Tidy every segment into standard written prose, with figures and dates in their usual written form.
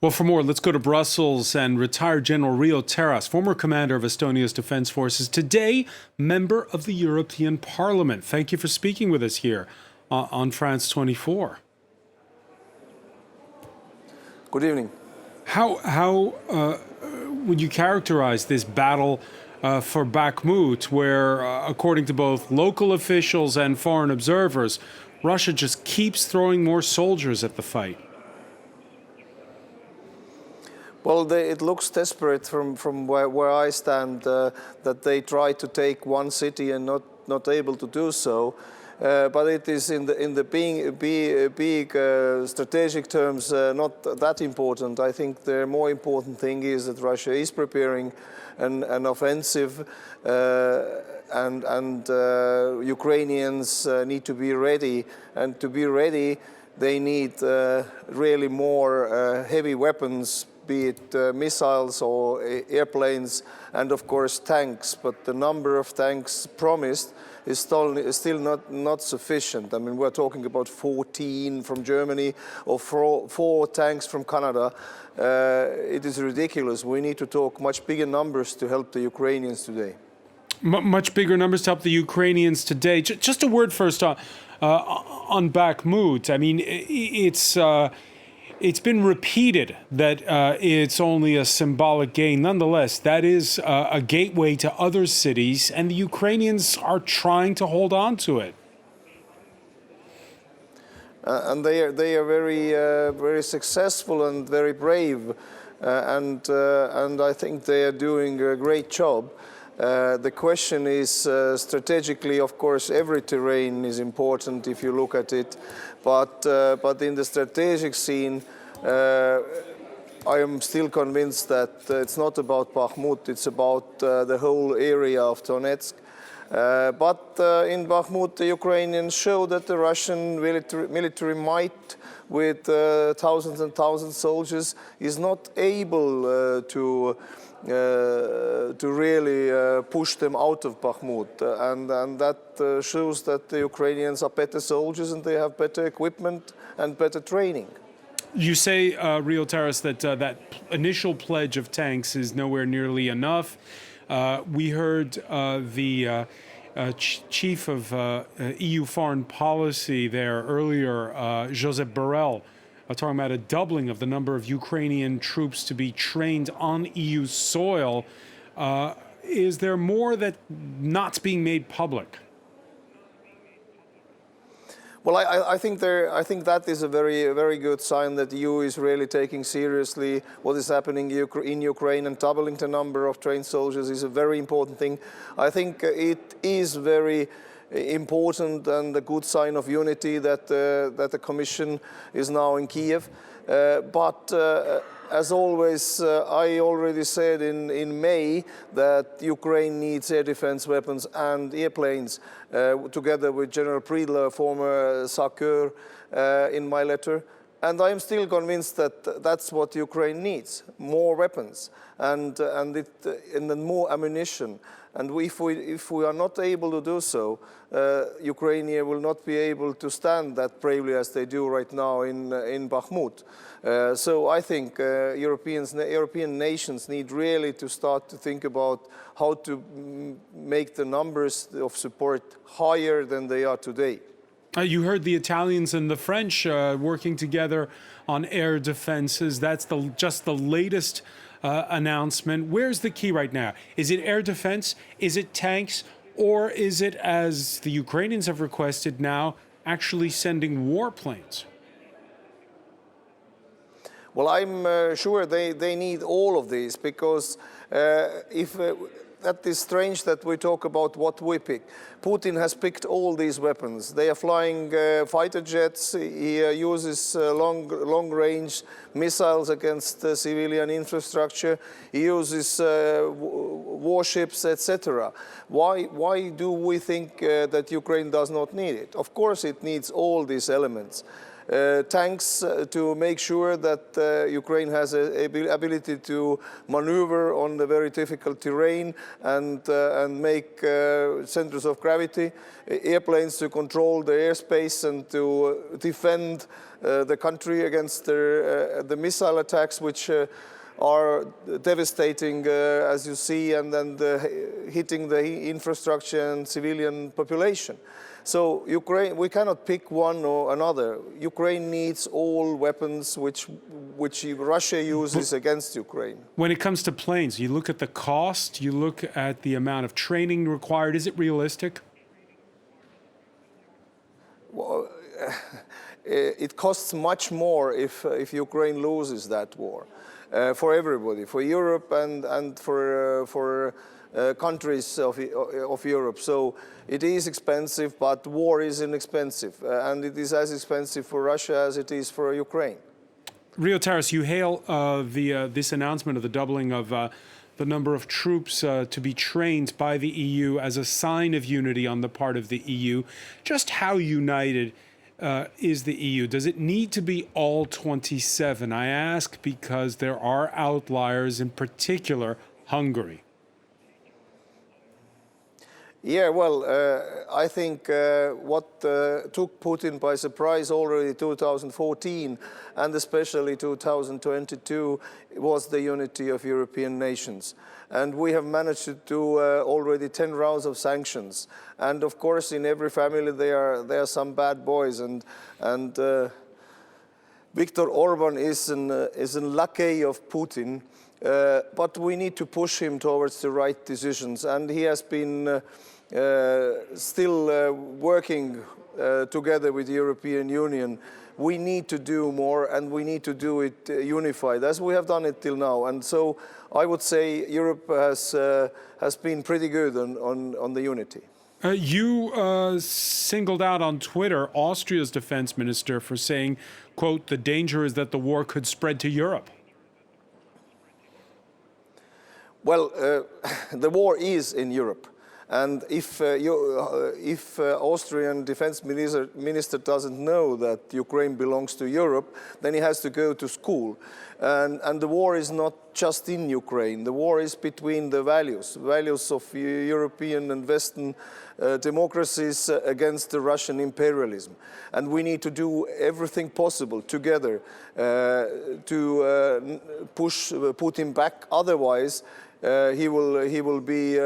Well, for more, let's go to Brussels and retired General Riho Terras, former commander of Estonia's defense forces, today member of the European Parliament. Thank you for speaking with us here on France 24. Good evening. How would you characterize this battle for Bakhmut, where, according to both local officials and foreign observers, Russia just keeps throwing more soldiers at the fight? Well, it looks desperate from where I stand, that they try to take one city and not able to do so. But it is in the big strategic terms not that important. I think the more important thing is that Russia is preparing an offensive, and Ukrainians need to be ready. And to be ready, they need really more heavy weapons, be it missiles or airplanes, and of course tanks. But the number of tanks promised is still not sufficient. I mean, we're talking about 14 from Germany or four tanks from Canada. It is ridiculous. We need to talk much bigger numbers to help the Ukrainians today. Much bigger numbers to help the Ukrainians today. Just a word first on Bakhmut. I mean, it's been repeated that it's only a symbolic gain. Nonetheless, that is a gateway to other cities, and the Ukrainians are trying to hold on to it. And they are very successful and very brave, and I think they are doing a great job. The question is, strategically, of course, every terrain is important if you look at it, but in the strategic scene, I am still convinced that it's not about Bakhmut, it's about the whole area of Donetsk. But in Bakhmut, the Ukrainians show that the Russian military might, with thousands and thousands of soldiers, is not able to really push them out of Bakhmut, and that shows that the Ukrainians are better soldiers and they have better equipment and better training. You say, Riho Terras, that that initial pledge of tanks is nowhere nearly enough. We heard the chief of EU foreign policy there earlier, Josep Borrell, talking about a doubling of the number of Ukrainian troops to be trained on EU soil. Is there more that not being made public? Well, I think that is a very good sign that the EU is really taking seriously what is happening in Ukraine, and doubling the number of trained soldiers is a very important thing. I think it is very important and a good sign of unity that the Commission is now in Kyiv. But as always, I already said in May that Ukraine needs air defense weapons and airplanes, together with General Priedler, former SACEUR, in my letter. And I am still convinced that that's what Ukraine needs: more weapons and more ammunition. And if we are not able to do so, Ukraine will not be able to stand that bravely as they do right now in Bakhmut. So I think European nations need really to start to think about how to make the numbers of support higher than they are today. You heard the Italians and the French working together on air defenses. That's just the latest announcement. Where's the key right now? Is it air defense? Is it tanks? Or is it, as the Ukrainians have requested now, actually sending warplanes? Well, I'm sure they need all of these, because that is strange that we talk about what we pick. Putin has picked all these weapons. They are flying fighter jets. He uses long-range missiles against civilian infrastructure. He uses warships, etc. Why do we think that Ukraine does not need it? Of course, it needs all these elements. tanks to make sure that Ukraine has an ability to maneuver on the very difficult terrain and make centers of gravity, airplanes to control the airspace and to defend the country against the missile attacks, which are devastating, as you see, and then hitting the infrastructure and civilian population. So Ukraine, we cannot pick one or another. Ukraine needs all weapons which Russia uses against Ukraine. When it comes to planes, you look at the cost, you look at the amount of training required. Is it realistic? Well, it costs much more if Ukraine loses that war. For everybody, for Europe and for countries of Europe. So it is expensive, but war is inexpensive. And it is as expensive for Russia as it is for Ukraine. Riho Terras, you hail this announcement of the doubling of the number of troops to be trained by the EU as a sign of unity on the part of the EU. Just how united is the EU? Does it need to be all 27? I ask because there are outliers, in particular Hungary. Yeah, well, I think what took Putin by surprise already 2014 and especially 2022 was the unity of European nations. And we have managed to do already 10 rounds of sanctions. And of course, in every family there are some bad boys. And Viktor Orban is a lackey of Putin. But we need to push him towards the right decisions. And he has been still working together with the European Union. We need to do more, and we need to do it unified, as we have done it till now. And so I would say Europe has been pretty good on the unity. You singled out on Twitter Austria's defense minister for saying, quote, "The danger is that the war could spread to Europe." Well, the war is in Europe. And if Austrian defense minister doesn't know that Ukraine belongs to Europe, then he has to go to school. And the war is not just in Ukraine. The war is between the values of European and Western democracies against the Russian imperialism. And we need to do everything possible together to push Putin back. Otherwise, he will be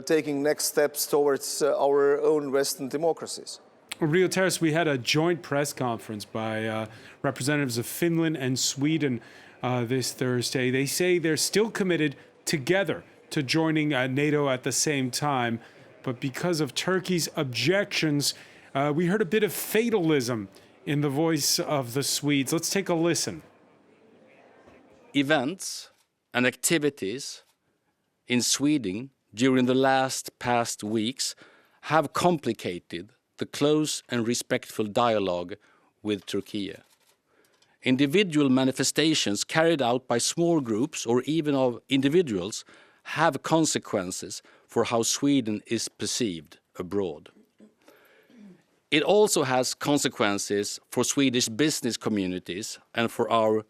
taking next steps towards our own Western democracies. Riho Terras, we had a joint press conference by representatives of Finland and Sweden this Thursday. They say they're still committed together to joining NATO at the same time. But because of Turkey's objections, we heard a bit of fatalism in the voice of the Swedes. Let's take a listen. Events and activities in Sweden during the past weeks have complicated the close and respectful dialogue with Turkey. Individual manifestations carried out by small groups or even of individuals have consequences for how Sweden is perceived abroad. It also has consequences for Swedish business communities and for our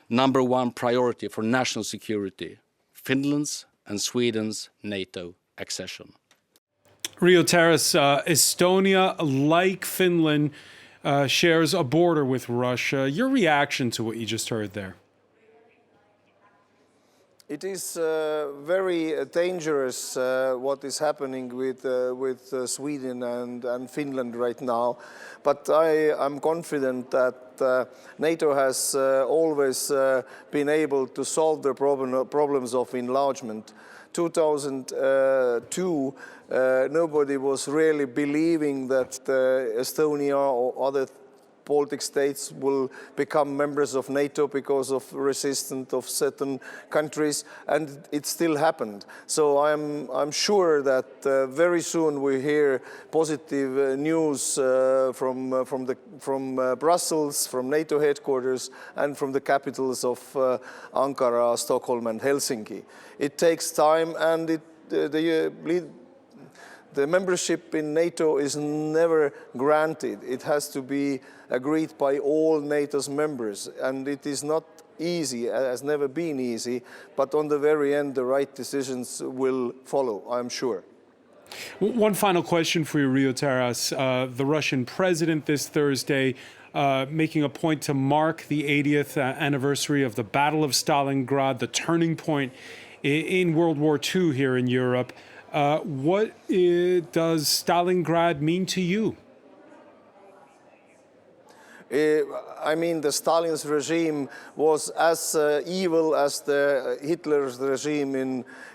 number one priority for national security, Finland's and Sweden's NATO accession. Riho Terras, Estonia, like Finland, shares a border with Russia. Your reaction to what you just heard there? It is very dangerous what is happening with Sweden and Finland right now. But I am confident that NATO has always been able to solve the problems of enlargement. 2002, nobody was really believing that Estonia or other Baltic states will become members of NATO because of resistance of certain countries, and it still happened. So I'm sure that very soon we hear positive news from Brussels, from NATO headquarters, and from the capitals of Ankara, The membership in NATO is never granted. It has to be agreed by all NATO's members, and it is not easy, has never been easy, but on the very end, the right decisions will follow, I'm sure. One final question for you, Riho Terras. The Russian president this Thursday making a point to mark the 80th anniversary of the Battle of Stalingrad, the turning point in World War II here in Europe. What does Stalingrad mean to you? I mean, the Stalin's regime was as evil as the Hitler's regime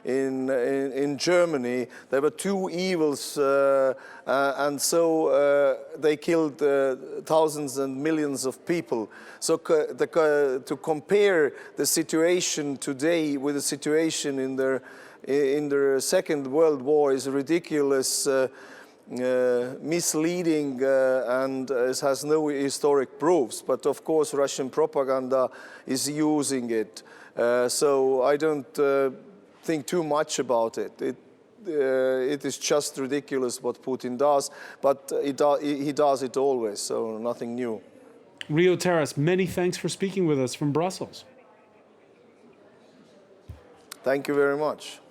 in Germany. There were two evils, and so they killed thousands and millions of people. So to compare the situation today with the situation in the Second World War is ridiculous. Misleading and has no historic proofs, but of course Russian propaganda is using it. So I don't think too much about it. It is just ridiculous what Putin does, but he does it always, so nothing new. Riho Terras, many thanks for speaking with us from Brussels. Thank you very much.